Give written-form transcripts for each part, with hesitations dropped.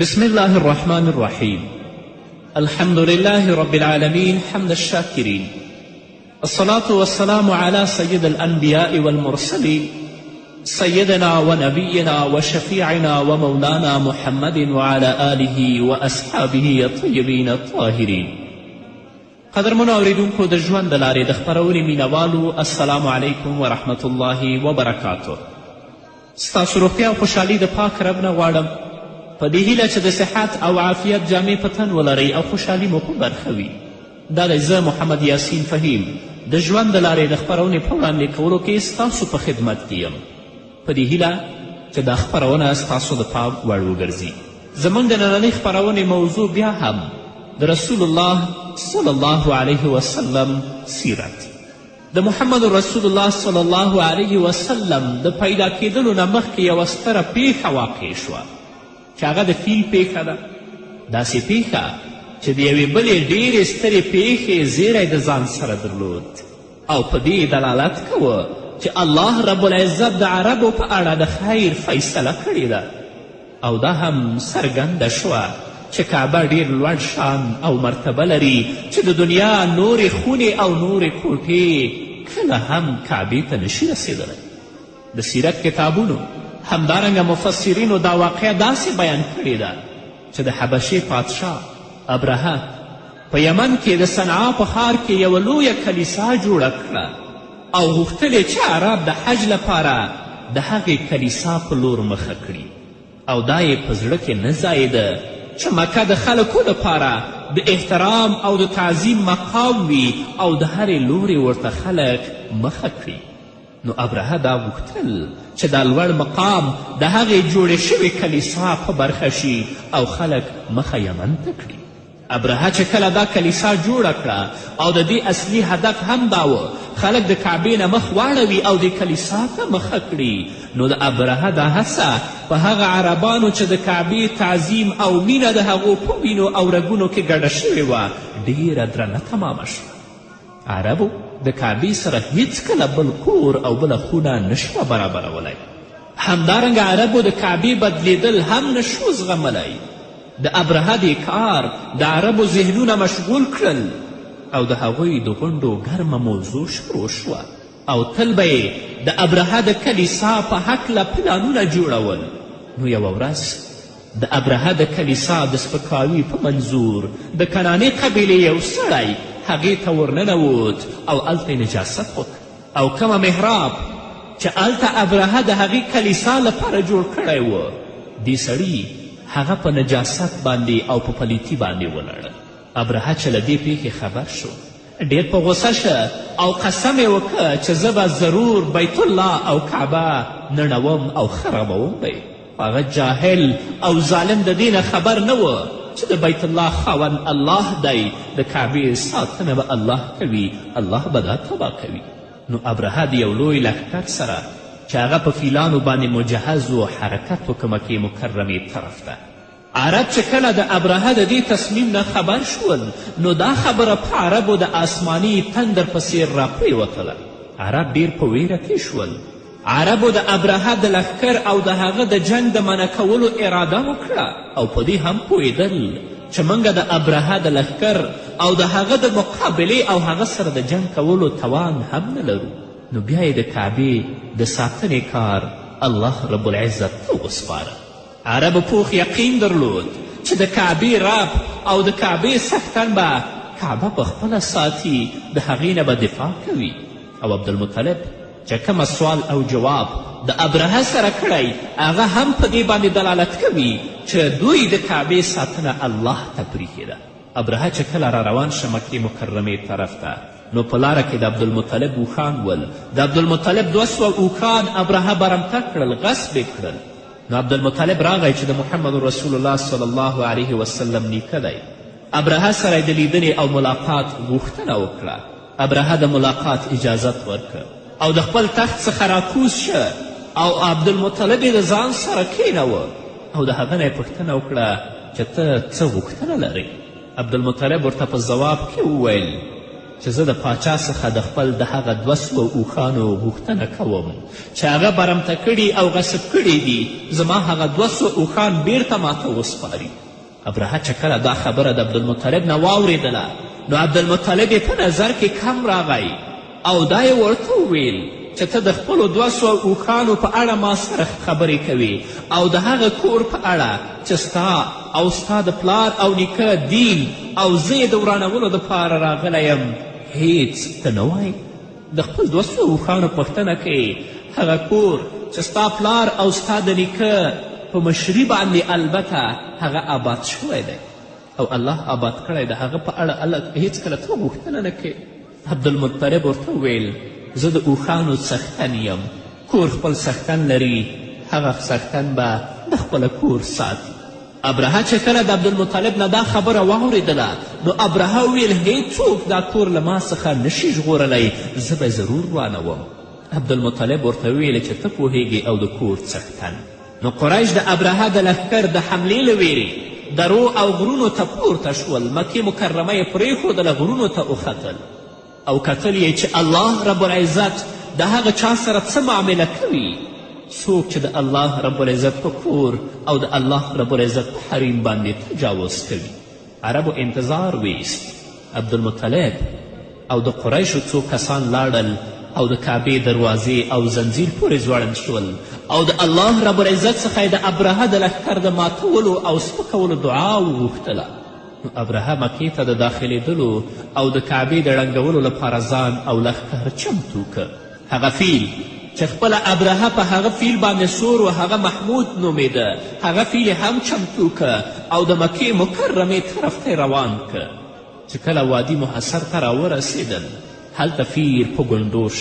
بسم الله الرحمن الرحيم. الحمد لله رب العالمين حمد الشاكرين، الصلاة والسلام على سيد الأنبياء والمرسلين سيدنا ونبينا وشفيعنا ومولانا محمد وعلى آله وأصحابه الطيبين الطاهرين. قدرمنو اوریدونکو د ژوند د لارې د خپرونې مینوالو، السلام علیکم ورحمة الله وبرکاته. ستاسو روغتیا او خوشحالي د پاک رب نه غواړم، په دې هیله چې د صحت او عافیت جامې په تن ولرئ او خوشحالي مو په برخه وي. دا دی زه محمد یاسین فهیم د ژوند د لارې د خپرونې په وړاندې کولو کې ستاسو په خدمت کې یم، په دې هیله چې دا خپرونه ستاسو د پام وړ وګرځي. زموږ د نننۍ خپرونې موضوع بیا هم د رسول الله صلی الله علیه وسلم سیرت. د محمد رسول الله صلی الله علیه وسلم د پیدا کیدلو نه مخکې یوه ستره پیښه واقع شوه چې هغه د فیل پیښه ده. داسې پیښه چې د یوې بلې ډېرې سترې پیښې زیری د ځان سره درلود او په دې دلالت کوه چې الله رب العزت د عربو په اړه د خیر فیصله کړې ده، او دا هم څرګنده شوه چې کعبه ډېر لوړ شان او مرتبه لري چې د دنیا نورې خونې او نورې کوټې کله هم کعبې ته نشي رسېدلی. د سیرت کتابونو همدارنګه مفسرینو دا واقعه داسې بیان کړې ده چې د حبشې پادشاه ابرهه په یمن کې د صنعا په ښار کې یوه لویه کلیسا جوړه کړه او غوښتل یې چې عرب د حج لپاره د هغې کلیسا په لور مخه کړي، او دا یې په زړه کې نه ځایېده چې مکه د خلکو لپاره د احترام او د تعظیم مقام وي او د هرې لورې ورته خلک مخه کړي. نو ابرهه دا غوښتل چې دا لوړ مقام د هغې جوړې شوې کلیسا په برخه شي او خلک مخه یمن ته کړي. ابرهه چې کله دا کلیسا جوړه کړه او د دې اصلي هدف هم دا و خلک د کعبې نه مخ واړوي او د کلیسا ته مخه کړي، نو د ابرهه دا هڅه په هغه عربانو چې د کعبې تعظیم او مینه د هغو په وینو او رګونو کې ګډه شوې وه ډیره درنه تمامه شوه. عربو د کعبې سره هیڅکله بل کور او بله خونه نشوه برابرولی. همدارنګه عربو د کعبې بدلیدل هم نشو زغملی. د ابرهه دې کار د عربو ذهنونه مشغول کړل او د هغوی د غونډو ګرمه موضوع شروع شوه او تل به یې د ابرهه د کلیسا په هکله پلانونه جوړول. نو یوه ورځ د ابرهه د کلیسا د سپکاوي په منظور د کنانې قبیلې یو سړی هغې ته ورننوت او هلته یې نجاست وکړ، او کومه محراب چې هلته ابرهه د هغې کلیسا لپاره جوړ کړی و دې سړي هغه په نجاست باندې او په پلیتي باندې ولړل. ابرهه چې له دې پیښې خبر شو ډېر په غوسه شه او قسم یې وکړه چې زه به ضرور بیت الله او کعبه نړوم او خرابوم به یې. هغه جاهل او ظالم د دې نه خبر نه و چې د بیت الله خاوند الله دی، د کعبې ساتنه به الله کوي، الله به دا تباه کوي. نو ابرهه د یو لوی لښکر سره چې هغه په فیلانو باندې مجهز و حرکت وکړه مکې مکرمې طرف ته. عرب چې کله د ابرهه د دې تصمیم نه خبر شول نو دا خبره په عربو د آسماني تندر په څیر راپرېوتله. عرب ډیر په ویره کې شول. عربو د ابرهه د لښکر او د هغه د جنگ د منع کولو اراده وکړه او په دې هم پوهېدل چې موږ د ابرهه د لښکر او د هغه د مقابلې او هغه سره د جنگ کولو توان هم نه لرو. نو بیا یې د کعبې د ساتنې کار الله رب العزت ته وسپاره. عربو پوخ یقین درلود چې د کعبې رب او د کعبې څښتن به کعبه په خپله ساتي، د هغې نه به دفاع کوي. او عبدالمطلب چې کومه سوال او جواب د ابرهه سره کړی هغه هم په دې باندې دلالت کوي چې دوی د کعبې ساتنه الله ته پریښې ده. ابرهه چې کله را روان شه مکې مکرمې طرف ته نو په لاره کې د عبدالمطلب اوښان ول. د عبدالمطلب 200 اوښان ابرهه برمته کړل، غصب یې کړل. نو عبدالمطلب راغی چې د محمد رسول الله صلی الله علیه وسلم نیکه دی. ابرهه سره د لیدنې او ملاقات غوښتنه وکړه. ابرهه د ملاقات اجازت ورکړه او د خپل تخت څخه راکوز شه او عبدالمطلب یې د ځان سره کینوه او د هغه نه یې پوښتنه وکړه چې ته څه غوښتنه لرې. عبدالمطلب ورته په ځواب کې وویل چې زه د پاچا څخه د خپل د هغه 200 اوښانو غوښتنه کوم چې هغه برمته کړي او غصب کړي دي، زما هغه 200 اوښان بیرته ماته وسپاري. ابرهه چې کله دا خبره د عبدالمطلب نه واورېدله نو عبدالمطلب یې په نظر کې کم راغی او دا یې ورته وویل چې ته د خپلو 200 اوښانو په اړه ما سره خبرې کوي او د هغه کور په اړه چې ستا او ستا د پلار او نیکه دین او زه یې د ورانولو دپاره راغلی یم هیڅ ته نه وایې. د خپل 200 اوښانو پوښتنه کوي، هغه کور چې ستا پلار او ستا د نیکه په مشري باندې البته هغه آباد شوی دی او الله آباد کړی د هغه په اړه هیڅکله ته غوښتنه نه کوې. عبدالمطلب ورته وویل زه د اوښانو څښتن یم، کور خپل څښتن لري، هغه څښتن به د خپله کور ساتي. ابرهه چې کله د عبدالمطلب نه دا خبره واورېدله نو ابرهه وویل هیڅوک دا کور له ما څخه نشي ژغورلی، زه به ضرور روانوم. عبدالمطلب ورته وویل چې ته پوهیږې او د کور څښتن. نو قریش د ابرهه د لښکر د حملې له ویرې درو او غرونو ته پورته شول. مکې مکرمه یې پرېښودله، غرونو ته وختل او کتل یې چې الله رب العزت د هغه چا سره څه معامله کوي، څوک چې د الله رب العزت په کور او د الله رب العزت په حریم باندې تجاوز کوي. عربو انتظار ویست. عبدالمطلب او د قریشو څو کسان لاړل او د کعبې دروازې او زنځیر پورې ځوړند شول او د الله رب العزت څخه یې د ابرهه د لښکر د ماتولو او سپکولو دعا وغوښتله. نو ابرهه مکې ته د داخلېدلو او د کعبې د ړنګولو لپاره ځان او لښکر چمتو که. هغه فیل چې خپله ابرهه په هغه فیل باندې سور و هغه محمود نومیده، هغه فیل هم چمتو که او د مکې مکرمې طرف ته روان که. چې کله وادي محصر ته راورسېدل هلته فیل په ګنډوش،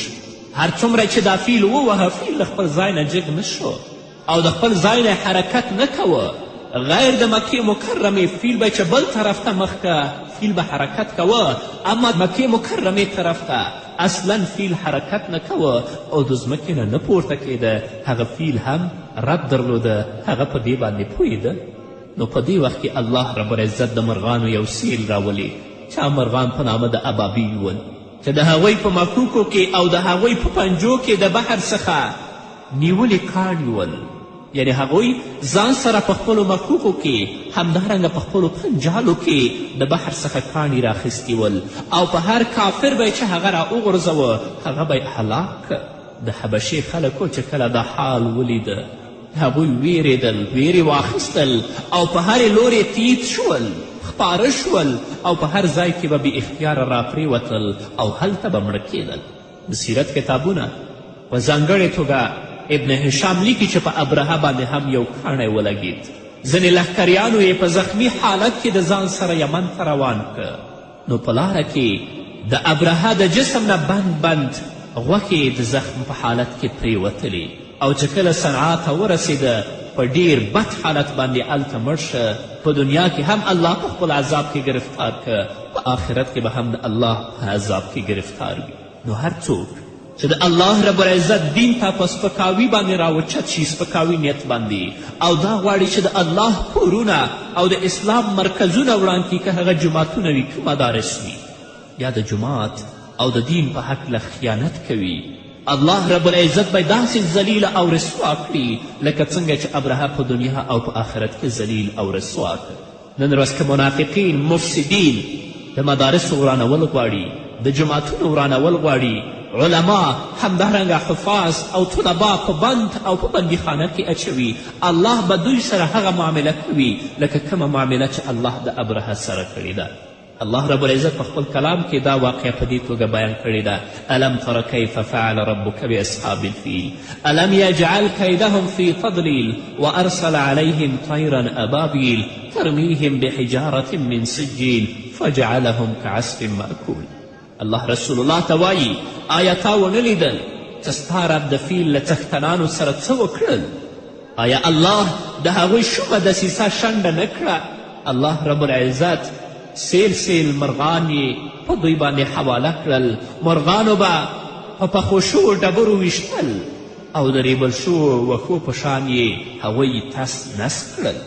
هر څومره چې دا فیل ووهه فیل له خپل ځای نه جګ نه شو او د خپل ځای نه حرکت نه کوه، غیر د مکې مکرمې فیل به چې بل طرف ته مخ که فیل به حرکت کوه، اما مکې مکرمې طرف ته اصلا فیل حرکت نه کوه او د ځمکې نه نه پورته کېده. هغه فیل هم رب درلوده، هغه په دې باندې پوهېده. نو په دې وخت کې الله رب العزت د مرغانو یو سیل راولي چې مرغان په نامه د ابابیل ول چې د هغوی په مکوکو کې او د هغوی په پنجو کې د بحر څخه نیولي کاڼي ول، یعنی هغوی ځان سره په خپلو مکوکو کې همدارنګه په خپلو پنجالو کې د بحر څخه کاڼي راخیستي ول او په هر کافر به چې هغه را وغورځوه هغه به یې هلاک. د حبشې خلکو چې کله دا حال ولیده هغوی ویرېدل، ویرې واخیستل او په هرې لورې تیت شول، خپاره شول او په هر ځای کې به بې اختیاره راپرېوتل او هلته به مړه کېدل. د سیرت کتابونه په ځانګړې توګه ابن هشام لیکي چې په ابرهه باندې هم یو کاڼی ولګید. ځینې لښکریانو یې په زخمی حالت کې د ځان سره یمن ته روان که. نو په لاره کې د ابرهه د جسم نه بند غوښې د زخم په حالت کې پرېوتلې او چې کله صنعا ته ورسېده په ډیر بد حالت باندې هلته مړ شه. په دنیا کې هم الله په خپل عذاب کې گرفتار که، په آخرت کې به هم د الله په عذاب کې گرفتار وي. نو هر څوک چې د الله رب العزت دین ته په سپکاوي باندې راوچت شي، سپکاوي نیت باندې، او دا غواړي چې د الله کورونه او د اسلام مرکزونه وران کړي، که هغه جوماتونه وي که مدارس وي، یا د جومات او د دین په هکله خیانت کوي، الله رب العزت به داسې ذلیل او رسوا کړي لکه څنګه چې ابرهه په دنیا او په آخرت کې ذلیل او رسوا کړ. نن ورځ که منافقین مفسدین د مدارسو ورانول غواړي، د جوماتونو ورانول غواړي، علما همدارنګه حفاظ او طلبا په بند او په بندیخانه کې اچوي، الله به دوی سره هغه معامله کوي لکه کومه معامله چې الله د ابرهه سره کړې ده. الله رب العزت په خپل کلام کې دا واقعه په دې توګه بیان کړې ده: الم تر کیف فعل ربک باصحاب الفیل الم یجعل کیدهم فی تضلیل وارسل علیهم طیرا ابابیل ترمیهم بحجارة من سجیل فجعلهم كعصف مأکول. الله رسول الله ته وایي آیا تا ونه لیدل چې ستا رب د فیل له څښتنانو سره څه وکړل؟ آیا الله د هغوی شومه دسیسه شنډه نه کړه؟ الله رب العزت سیل مرغان یې په دوی باندې حواله کړل، مرغانو به په پخو شوو ډبرو ویشتل او د ریبل شوو وښو په شان یې هغوی تس نس کړل.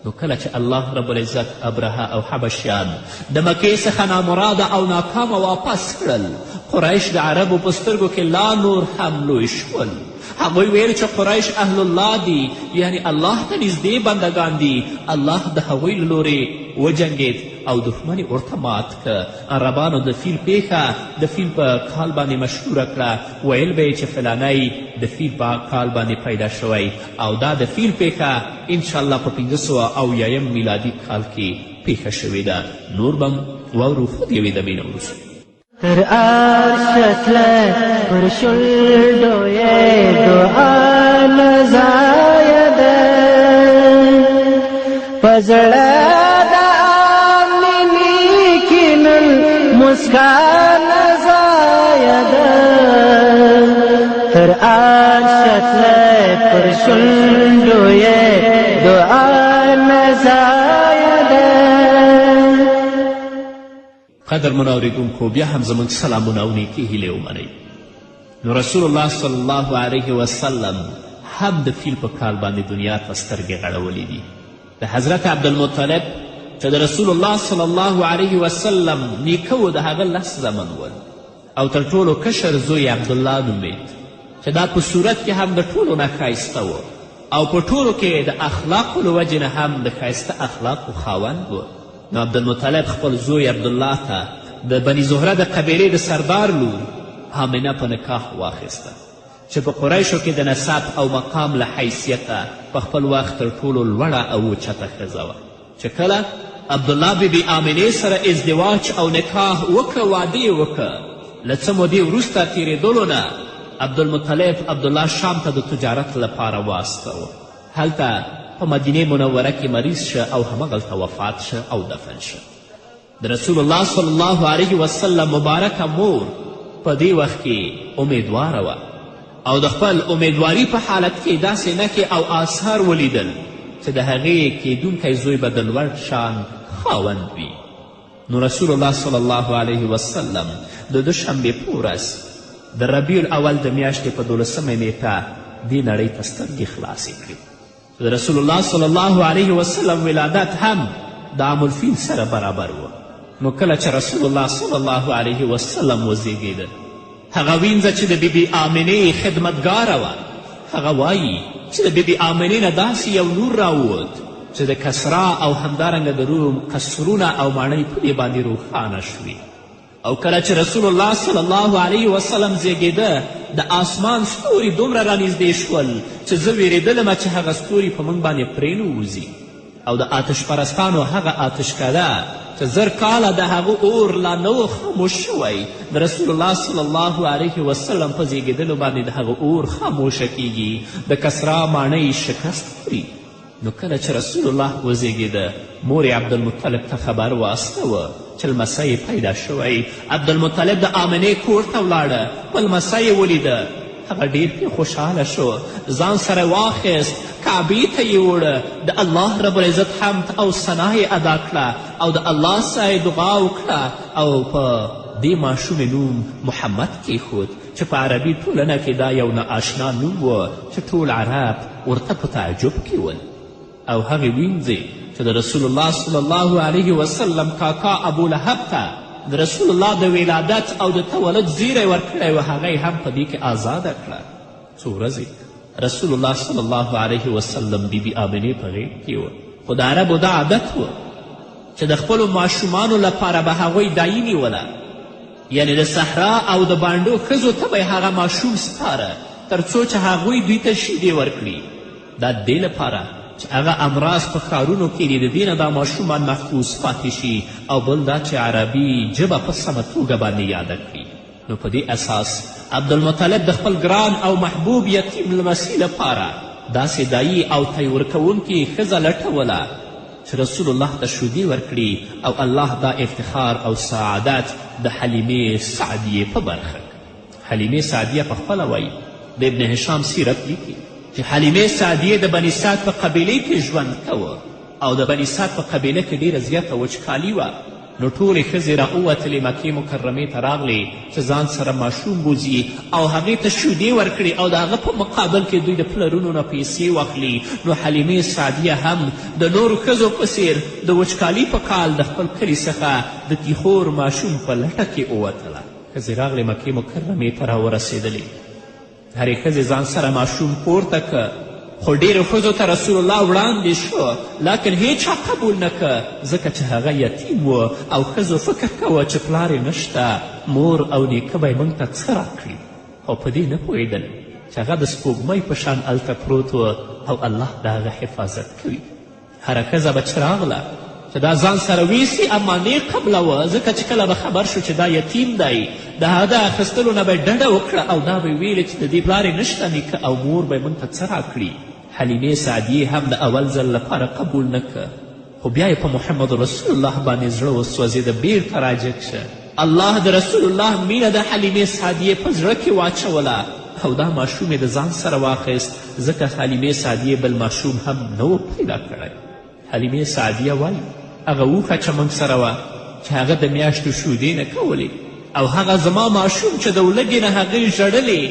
نو کله چې الله رب العزت ابرهه او حبشیان د مکې څخه نامراده او ناکامه واپس کړل، قریش د عربو په سترګو کې لا نور هم لوی شول. هغوی ویل چې قریش اهل الله دي، یعنی الله ته نږدې بندگان دي. الله د هغوی له لورې وجنګېد او دښمن یې ورته مات که. عربانو د فیل پیښه د فیل په کال باندې مشهوره کړه، ویل به یې چې فلانی د فیل په کال باندې پیدا شوی، او دا د فیل پیښه انشاءالله په 1500 میلادي کال کې پیښه شوې ده. نور به م واورو خو د یوې دمې نه وروسته. تر عرش تله پر شونډو یې دعا نزایه ده، په زړه د آمنې کې نن مسکا نزایه ده. تر عرش تله پر شونډو یې دعا نزایه ده. قدر منوریدونکو، بیا هم زموږ سلامونه او نیکې هیلې ومنئ. نو رسول الله صلی الله علیه وسلم هم د فیل په کال باندې دنیا ته سترګې غړولې دي. د حضرت عبدالمطلب چې د رسول الله صلی الله علیه وسلم نیکه و، د هغه 10 زمن ول، او تر ټولو کشر زوی عبدالله نومید، چې دا په صورت کې هم د ټولو نه ښایسته و، او په ټولو کې د اخلاقو له وجې نه هم د ښایسته اخلاقو خاوند و. نو عبدالمطلب خپل زوی عبدالله ته د بني زهره د قبیلې د سردار لور آمنه په نکاح واخیسته، چې په قریشو کې د نسب او مقام له حیثیته په خپل وخت تر ټولو لوړه او اوچته ښځه وه. چې کله عبدالله بیبي آمنې سره ازدواج او نکاح وکړه، واده یې وکړه، له څه مودې وروسته تېرېدلو نه عبدالمطلب عبدالله شام ته د تجارت لپاره واستوه. هلته په مدینه منوره کې مریض شه او همغلته وفات شه او دفن شه. د رسول الله صلی الله علیه وسلم مبارکه مور په دې وخت کې امیدواره وه، او د خپل امیدواري په حالت کې داسې نښې او آثار ولیدل چې د هغې کیدونکی زوی به د لوړ شان خاوند وي. نو رسول الله صلی الله علیه وسلم د دوشنبې په ورځ د ربیع الاول د میاشتې په 12مه نیټه دې نړۍ ته سترګې خلاصې کړې. د رسول الله صلی الله علیه وسلم ولادت هم د عام الفیل سره برابر و. نو کله چې رسول الله صلی الله علیه وسلم وزیږېده، هغه وینځه چې د بیبي آمنې خدمتګاره وه، هغه وایي چې د بیبي آمنې نه داسې یو نور راووت چې د کسرا او همدارنګه د روم قصرونه او ماڼۍ په دې باندې روښانه شوې. او کله چې رسول الله صلی الله علیه وسلم زیږېده، د آسمان ستوري دومره رانږدې شول چې زه ویرېدلمه چې هغه ستوري په موږ باندې پرېنووځي. او د آتش پرستانو هغه آتشکده چې 1000 کاله د هغه اور لا نه و خاموش شوی، د رسول الله صلی الله علیه وسلم په زیږېدلو باندې د هغه اور خاموشه کیږي، د کسرا ماڼۍ شکست خوري. نو کله چې رسول الله وزیږېده، مور عبدالمطلب ته خبر واستوه چې لمسی پیدا شوی. عبدالمطلب د آمنې کور ته ولاړه، په لمسی یې ولیده، هغه ډېر پرې خوشحاله شو، ځان سره واخیست، کعبې ته یې وړه، د الله رب العزت حمد او ثنا یې ادا کړه، او د الله څخه دعا وکړه، او په دې ماشوم نوم محمد کیښود، چې په عربي ټولنه کې دا یو نااشنا نوم و چې ټول عرب ورته په تعجب کې ول. او هغې وینځې چې د رسول الله صلی الله علیه وسلم کاکا ابولهب ته د رسول الله د ولادت او د تولد زیری ورکړی و، هغه هم په دې کې آزاده کړه. څو ورځې رسول الله صلی الله علیه وسلم بیبي آمنې په غېږ کې وه. خو د عربو دا عادت و چې د خپلو ماشومانو لپاره به هغوی دایي نیوله، یعنې د صحرا او د بانډو ښځو ته به یې هغه ماشوم سپاره تر څو چې هغوی دوی ته شیدې ورکړي. دا د دې لپاره چې هغه امراض په ښارونو کې دي، د دې نه دا ماشومان محفوظ پاتې شي، او بل دا چې عربي ژبه په سمه توګه باندې یاده کړي. نو په دې اساس عبدالمطلب د خپل ګران او محبوب یتیم لمسي لپاره داسې دایي او تی ورکوونکې ښځه لټوله چې رسول الله ته شودې ورکړي، او الله دا افتخار او سعادت د حلیمې سعدیې په برخه. حلیمې سعدیه په خپله وایي، د ابن هشام سیرت لیکي چې حلیمې سعدیې د بني سعد په قبیلې کې ژوند کوه، او د بني سعد په قبیله کې ډیره زیاته وچکالي وه. نو ټولې ښځې راووتلې مکې مکرمې ته راغلې چې ځان سره ماشوم بوځي او هغې ته شیدې ورکړي او د هغه په مقابل کې دوی د پلرونو نه پیسې واخلي. نو حلیمې سعدیه هم د نورو ښځو په څیر د وچکالي په کال د خپل کلي څخه د تیخور ماشوم په لټه کې ووتله. ښځې راغلې مکې مکرمې ته راورسېدلې. هرې ښځې ځان سره ماشوم پورته که، خو ډېرو ښځو ته رسول الله وړاندې شو، لکن هیچا قبول نه که ځکه چې هغه یتیم و او ښځو فکر کوه چې پلار یې نشته، مور او نیکه به یې موږ ته څه راکړي، او په دې نه پوهېدل چې هغه د سپوږمۍ په شان هلته پروت و او الله د هغه حفاظت کوي. هره ښځه به چې راغله چې دا ځان سره ویسي امانې قبلوه، ځکه چې کله به خبر شو چې دا یتیم دی د هغه د اخیستلو نه به یې ډډه وکړه او دا به یې ویلې چې د دې پلار یې نشته، نیکه او مور به یې موږ ته څه راکړي. حلیمې سعدیې هم د اول ځل لپاره قبول نه که، خو بیا یې په محمد رسول الله باندې زړه وسوځېده، بیرته راجګ شه. الله د رسول الله مینه د حلیمې سعدیې په زړه کې واچوله او دا ماشوم یې د ځان سره واخیست، ځکه حلیمې سعدیې بل ماشوم هم نه و پیدا کړی. حلیمې سعدیه وایي هغه اوښه چې موږ سره وه چې هغه د میاشتو شودې نه کولې او هغه زما ماشوم چې د ولږې نه هغې ژړلې،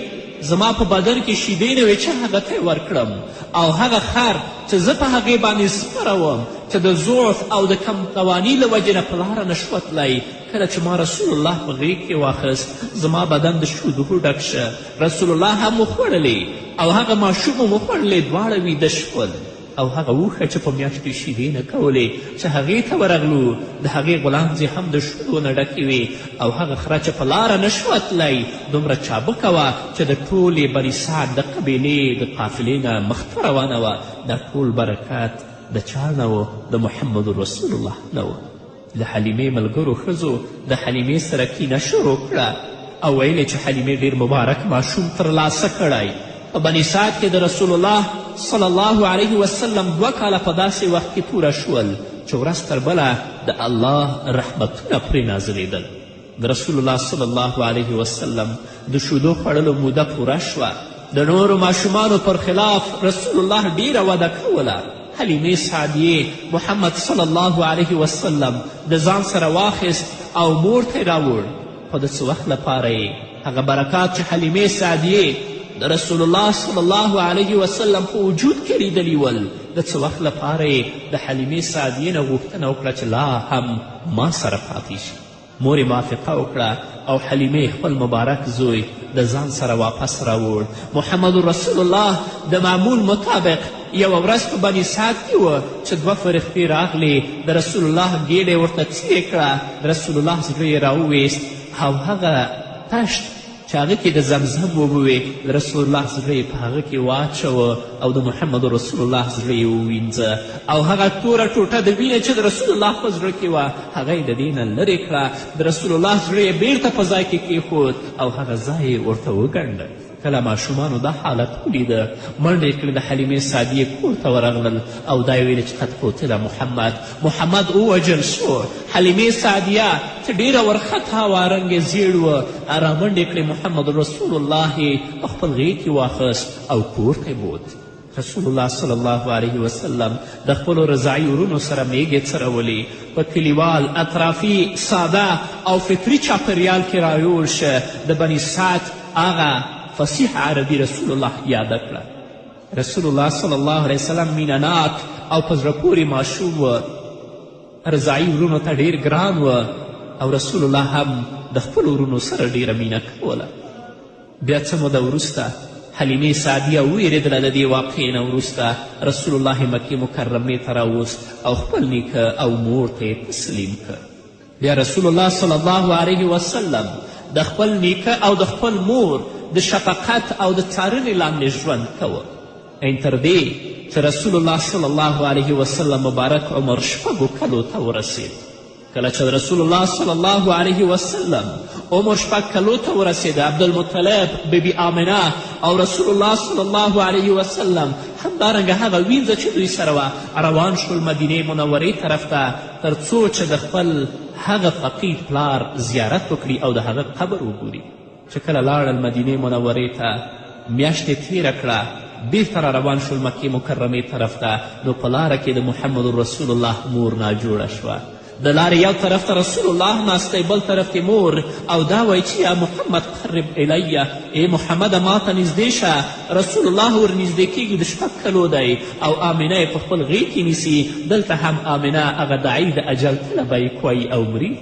زما په بدن کې شیدې نه وې چې هغه ته یې ورکړم، او هغه خر چې زه په هغې باندې سپره وم چې د ضعف او د کم تواني له وجې نه په لاره نه شوه تللی، کله چې ما رسول الله په غېږ کې واخیست زما بدن د شودو ډک شه. رسول الله هم وخوړلې او هغه ماشوم هم وخوړلې، دواړه ویده شول. او هغه اوښه چې په میاشتو شیدې نه کولې چې هغې ته ورغلو د هغې غلانځې هم د شودو نه ډکې وې، او هغه خره چې په لاره نه شوه تللی دومره چابکه وه چې د ټولې بني سعد د قبیلې د قافلې نه مخته روانه وه. دا ټول برکات د چا نه و؟ د محمد رسول الله نه و. د حلیمې ملګرو ښځو د حلیمې سره کینه شروع کړه او ویلې چې حلیمې ډېر مبارک ماشوم ترلاسه کړی. په بني سعد کې د رسول الله صلی الله علیه وسلم 2 کاله په داسې وخت کې پوره شول چې ورځ تر بله د الله رحمتونه پرې نازلېدل. د رسول الله صلی الله علیه وسلم د شودو خوړلو موده پوره شوه. د نورو ماشومانو پر خلاف رسول الله ډیره وده کوله. حلیمې سعدیې محمد صلی الله علیه وسلم د ځان سره واخیست او مور ته یې راوړ، خو د څه وخت لپاره یې هغه برکات چې حلیمې سعدیې د رسول الله صلی الله علیه وسلم په وجود کې لیدلي ول، د څه وخت لپاره یې د حلیمې سعدیې نه غوښتنه وکړه چې لا هم ما سره پاتې شي. مور یې موافقه وکړه او حلیمې خپل مبارک زوی د ځان سره واپس راوړ. محمد رسول الله د معمول مطابق یوه ورځ په بني سعد کې وه چې 2 فرښتې راغلې، د رسول الله ګېډه یې ورته څیرې کړه، د رسول الله زړه یې راوویست او هغه تشت چې هغه کې د زمزم اوبه وې د رسول الله زړه یې په هغه کې واچوه او د محمد رسول الله زړه یې ووینځه، او هغه توره ټوټه د وینې چې د رسول الله په زړه کې وه هغه یې د دې نه لرې کړه. د رسول الله زړه یې بیرته په ځای کې کیښود او هغه ځای یې ورته وګنډه. کله ماشومانو دا حالت ولیده منډې کړې د حلیمې سعدیې کور ته ورغلل او دا یې ویلې چې قد قتل محمد ووژل شو. حلیمې سعدیه چې ډېره ورخطا وه، رنګ یې زیړ وه، رامنډې کړې محمد رسول الله یې په خپل غېږ کې واخیست او کور ته یې بوت. رسول الله صلی الله علیه وسلم د خپلو رضاعي ورونو سره میږې څرولې. په کلیوال اطرافي ساده او فطري چاپریال کې راویول شه د بني سعد هغه فصیح عربي رسول الله یاده کړه. رسول الله صلی الله علیه وسلم مینهناک او په زړه پورې ماشوم و، رضاعي ورونو ته ډېر ګران و او رسول الله هم د خپلو ورونو سره ډېره مینه کوله. بیا څه موده وروسته حلیمې سعدیه وویرېدله د دې واقعې نه وروسته رسول الله مکې مکرمې ته راوست او خپل نیکه او مور ته یې تسلیم کړ. بیا رسول الله صلی الله علیه وسلم د خپل نیکه او د خپل مور د شفقت او د څارنې لاندې ژوند کوه. این تر دې چې رسول الله صلی الله علیه وسلم مبارک عمر 6 کلو ته ورسید. کله چې رسول الله صلی الله علیه وسلم عمر 6 کلو ته ورسېده، عبدالمطلب، بیبي آمنه او رسول الله صلی الله علیه وسلم همدارنګه هغه وینځه چې دوی سره وه روان شول مدینې منورې طرف ته، تر څو چې د خپل هغه فقید پلار زیارت وکړي او د هغه قبر وګوري. چې کله لاړل مدینې منورې ته، میاشتې تېره کړه، بیرته را روان شول مکې مکرمې طرف ته. نو په لاره کې د محمد رسول الله مور ناجوړه شوه. د لارې یو طرف ته رسول الله ناستی بل طرف کې مور او دا وایي چې یا محمد قرب الیه ای محمد ما ته نږدې شه. رسول الله ور نږدې کیږي د 6 کلو دی او آمنه یې په خپل غېږ کې نیسي. دلته هم آمنه هغه داعي د اجل طلبی کوي او مري.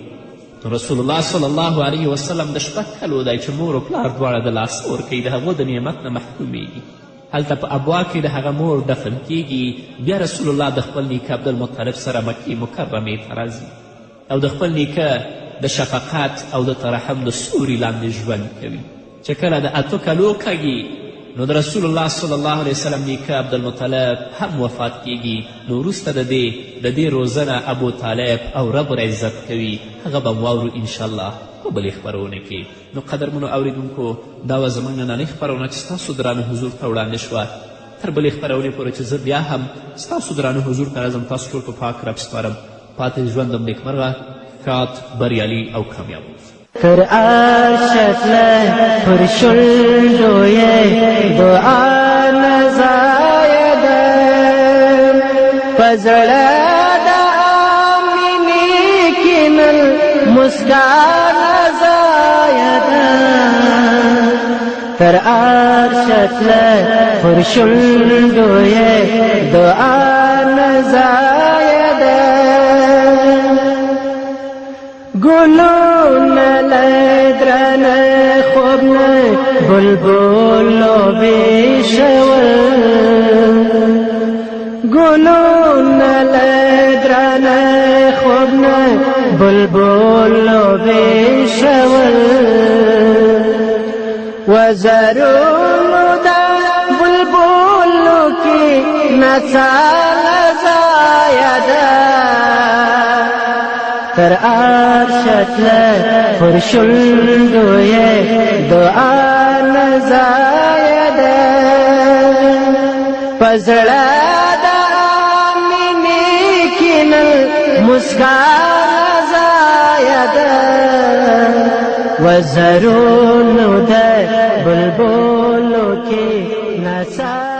رسول الله صلی الله علیه وسلم د 6 کلو دی چې مور او پلار دواړه د لاسه ورکوي، د هغو د نعمت نه محرومیږي. هلته په ابوا کې د هغه مور دفن کیږي. بیا رسول الله د خپل نیکه عبدالمطلب سره مکې مکرمې ته راځي او د خپل نیکه د شفقت او د ترحم د سوري لاندې ژوند کوي. چې کله د 8 کلو کږي نو د رسول الله صلی الله علیه وسلم نیکه عبدالمطلب هم وفات کیږي. نو وروسته د دې روزنه ابو طالب او رب العزت کوي. هغه به واورو انشاءالله په بلې خپرونه کې. نو قدرمنو اوریدونکو دا وه زموږ نننۍ خپرونه چې ستاسو درانه حضور ته وړاندې شوه. تر بلې خپرونې پورې چې زه بیا هم ستاسو درانه حضور ته راځم، تاسو ټول په پاک رب سپارم. پاتې ژوندم نیکمرغه، ښاد، بریالي او کامیاب. تر عرشت له پر شونډو یې دعا نزایده په زړه د آمینې کې نن مسکا نزایده تر عرشت له پر شونډو یې دعا نزایده گلونه لدرنه خوب نه بلبلو بیشول گلونه لدرنه خوب نه بلبلو بیشول وزرونو دا بلبلو کی نڅا نزایده تر عرشت له پر شونډو یې دعا نزایده په زړه د آمینې کې نن مسکا نزایده وزرونو د بلبلو کې نڅا